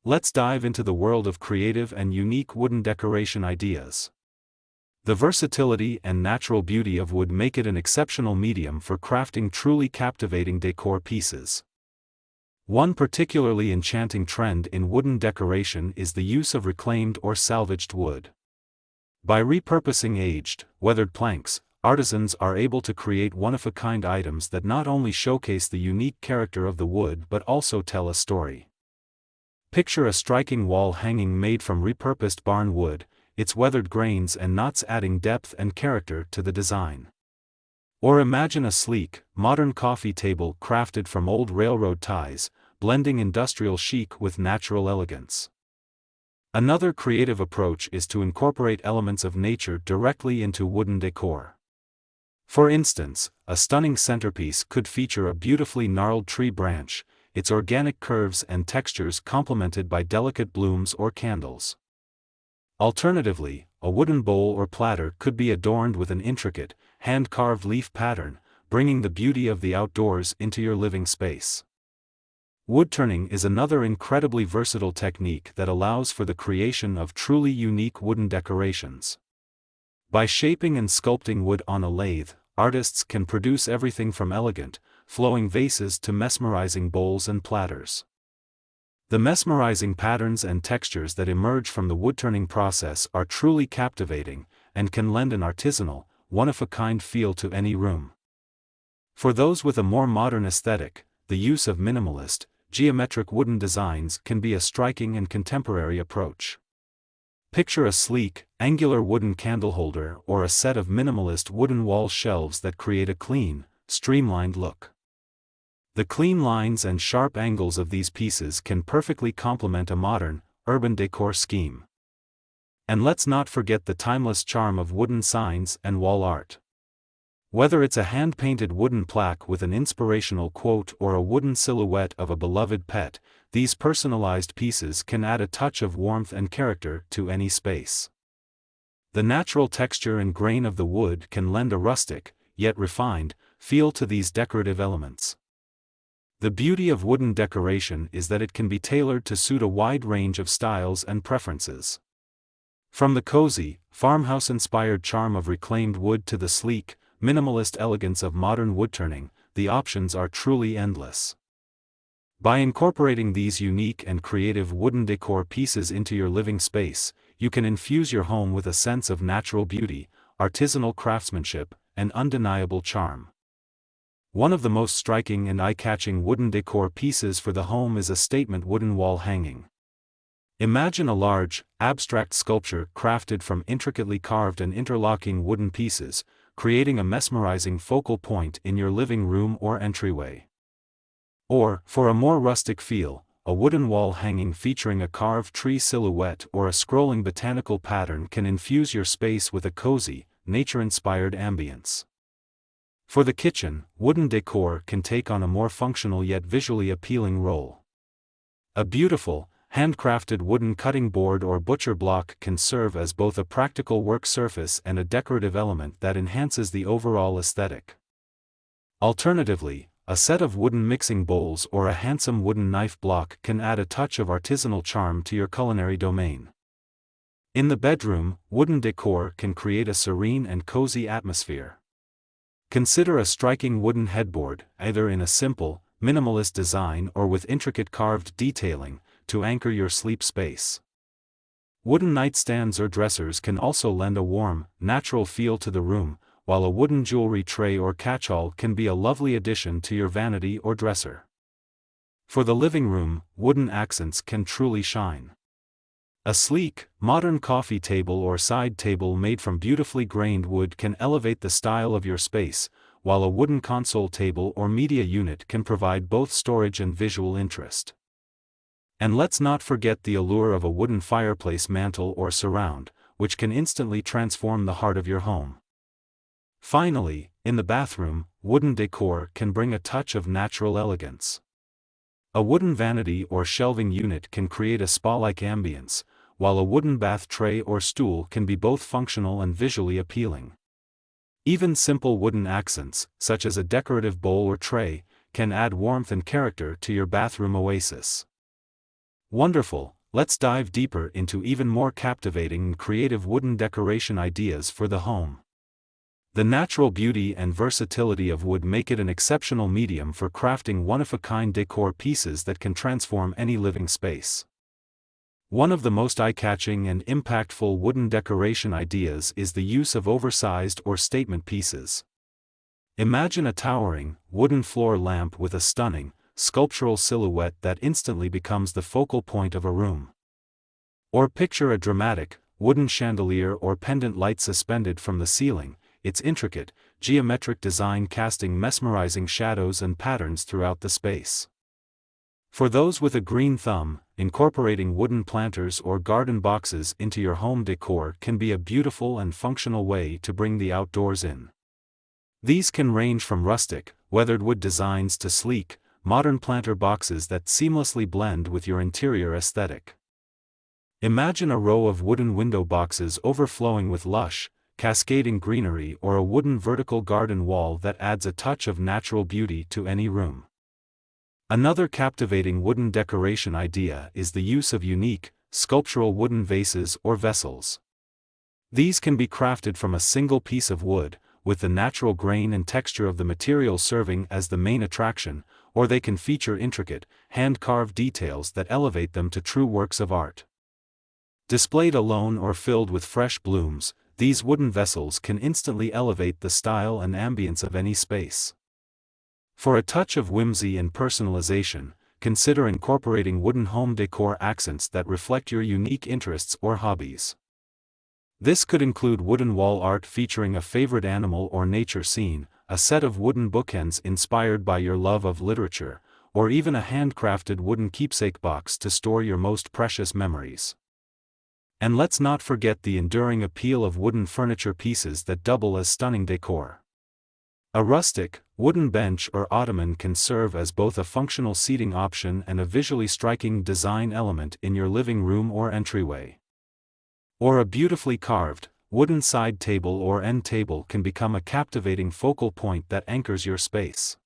Let's dive into the world of creative and unique wooden decoration ideas. The versatility and natural beauty of wood make it an exceptional medium for crafting truly captivating decor pieces. One particularly enchanting trend in wooden decoration is the use of reclaimed or salvaged wood. By repurposing aged, weathered planks, artisans are able to create one-of-a-kind items that not only showcase the unique character of the wood but also tell a story. Picture a striking wall hanging made from repurposed barn wood, its weathered grains and knots adding depth and character to the design. Or imagine a sleek, modern coffee table crafted from old railroad ties, blending industrial chic with natural elegance. Another creative approach is to incorporate elements of nature directly into wooden decor. For instance, a stunning centerpiece could feature a beautifully gnarled tree branch, its organic curves and textures complemented by delicate blooms or candles. Alternatively, a wooden bowl or platter could be adorned with an intricate, hand-carved leaf pattern, bringing the beauty of the outdoors into your living space. Wood turning is another incredibly versatile technique that allows for the creation of truly unique wooden decorations. By shaping and sculpting wood on a lathe, artists can produce everything from elegant, flowing vases to mesmerizing bowls and platters. The mesmerizing patterns and textures that emerge from the wood-turning process are truly captivating, and can lend an artisanal, one-of-a-kind feel to any room. For those with a more modern aesthetic, the use of minimalist, geometric wooden designs can be a striking and contemporary approach. Picture a sleek, angular wooden candle holder or a set of minimalist wooden wall shelves that create a clean, streamlined look. The clean lines and sharp angles of these pieces can perfectly complement a modern, urban decor scheme. And let's not forget the timeless charm of wooden signs and wall art. Whether it's a hand-painted wooden plaque with an inspirational quote or a wooden silhouette of a beloved pet, these personalized pieces can add a touch of warmth and character to any space. The natural texture and grain of the wood can lend a rustic, yet refined, feel to these decorative elements. The beauty of wooden decoration is that it can be tailored to suit a wide range of styles and preferences. From the cozy, farmhouse-inspired charm of reclaimed wood to the sleek, minimalist elegance of modern woodturning, the options are truly endless. By incorporating these unique and creative wooden decor pieces into your living space, you can infuse your home with a sense of natural beauty, artisanal craftsmanship, and undeniable charm. One of the most striking and eye-catching wooden decor pieces for the home is a statement wooden wall hanging. Imagine a large, abstract sculpture crafted from intricately carved and interlocking wooden pieces, creating a mesmerizing focal point in your living room or entryway. Or, for a more rustic feel, a wooden wall hanging featuring a carved tree silhouette or a scrolling botanical pattern can infuse your space with a cozy, nature-inspired ambience. For the kitchen, wooden decor can take on a more functional yet visually appealing role. A beautiful, handcrafted wooden cutting board or butcher block can serve as both a practical work surface and a decorative element that enhances the overall aesthetic. Alternatively, a set of wooden mixing bowls or a handsome wooden knife block can add a touch of artisanal charm to your culinary domain. In the bedroom, wooden decor can create a serene and cozy atmosphere. Consider a striking wooden headboard, either in a simple, minimalist design or with intricate carved detailing, to anchor your sleep space. Wooden nightstands or dressers can also lend a warm, natural feel to the room, while a wooden jewelry tray or catch-all can be a lovely addition to your vanity or dresser. For the living room, wooden accents can truly shine. A sleek, modern coffee table or side table made from beautifully grained wood can elevate the style of your space, while a wooden console table or media unit can provide both storage and visual interest. And let's not forget the allure of a wooden fireplace mantle or surround, which can instantly transform the heart of your home. Finally, in the bathroom, wooden decor can bring a touch of natural elegance. A wooden vanity or shelving unit can create a spa-like ambience, while a wooden bath tray or stool can be both functional and visually appealing. Even simple wooden accents, such as a decorative bowl or tray, can add warmth and character to your bathroom oasis. Wonderful, let's dive deeper into even more captivating and creative wooden decoration ideas for the home. The natural beauty and versatility of wood make it an exceptional medium for crafting one-of-a-kind decor pieces that can transform any living space. One of the most eye-catching and impactful wooden decoration ideas is the use of oversized or statement pieces. Imagine a towering, wooden floor lamp with a stunning, sculptural silhouette that instantly becomes the focal point of a room. Or picture a dramatic, wooden chandelier or pendant light suspended from the ceiling, its intricate, geometric design casting mesmerizing shadows and patterns throughout the space. For those with a green thumb, incorporating wooden planters or garden boxes into your home decor can be a beautiful and functional way to bring the outdoors in. These can range from rustic, weathered wood designs to sleek, modern planter boxes that seamlessly blend with your interior aesthetic. Imagine a row of wooden window boxes overflowing with lush, cascading greenery or a wooden vertical garden wall that adds a touch of natural beauty to any room. Another captivating wooden decoration idea is the use of unique, sculptural wooden vases or vessels. These can be crafted from a single piece of wood, with the natural grain and texture of the material serving as the main attraction, or they can feature intricate, hand-carved details that elevate them to true works of art. Displayed alone or filled with fresh blooms, these wooden vessels can instantly elevate the style and ambience of any space. For a touch of whimsy and personalization, consider incorporating wooden home decor accents that reflect your unique interests or hobbies. This could include wooden wall art featuring a favorite animal or nature scene, a set of wooden bookends inspired by your love of literature, or even a handcrafted wooden keepsake box to store your most precious memories. And let's not forget the enduring appeal of wooden furniture pieces that double as stunning decor. A rustic, wooden bench or ottoman can serve as both a functional seating option and a visually striking design element in your living room or entryway. Or a beautifully carved, wooden side table or end table can become a captivating focal point that anchors your space.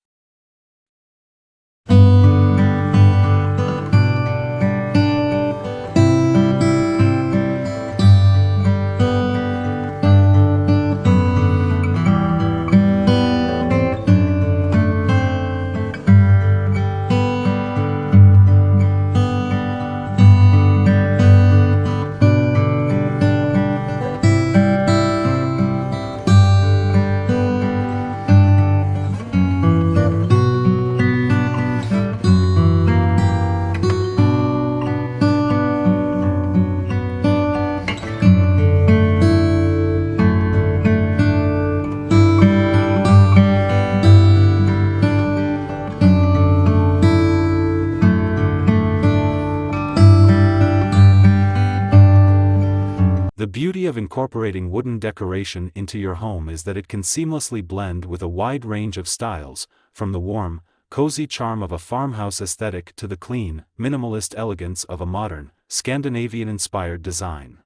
The beauty of incorporating wooden decoration into your home is that it can seamlessly blend with a wide range of styles, from the warm, cozy charm of a farmhouse aesthetic to the clean, minimalist elegance of a modern, Scandinavian-inspired design.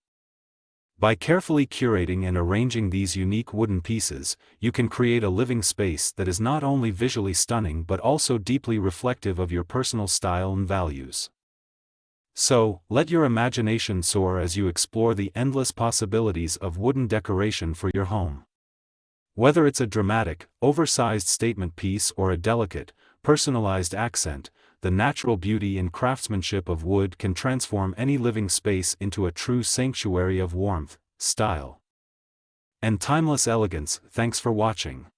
By carefully curating and arranging these unique wooden pieces, you can create a living space that is not only visually stunning but also deeply reflective of your personal style and values. So, let your imagination soar as you explore the endless possibilities of wooden decoration for your home. Whether it's a dramatic, oversized statement piece or a delicate, personalized accent, the natural beauty and craftsmanship of wood can transform any living space into a true sanctuary of warmth, style, and timeless elegance. Thanks for watching.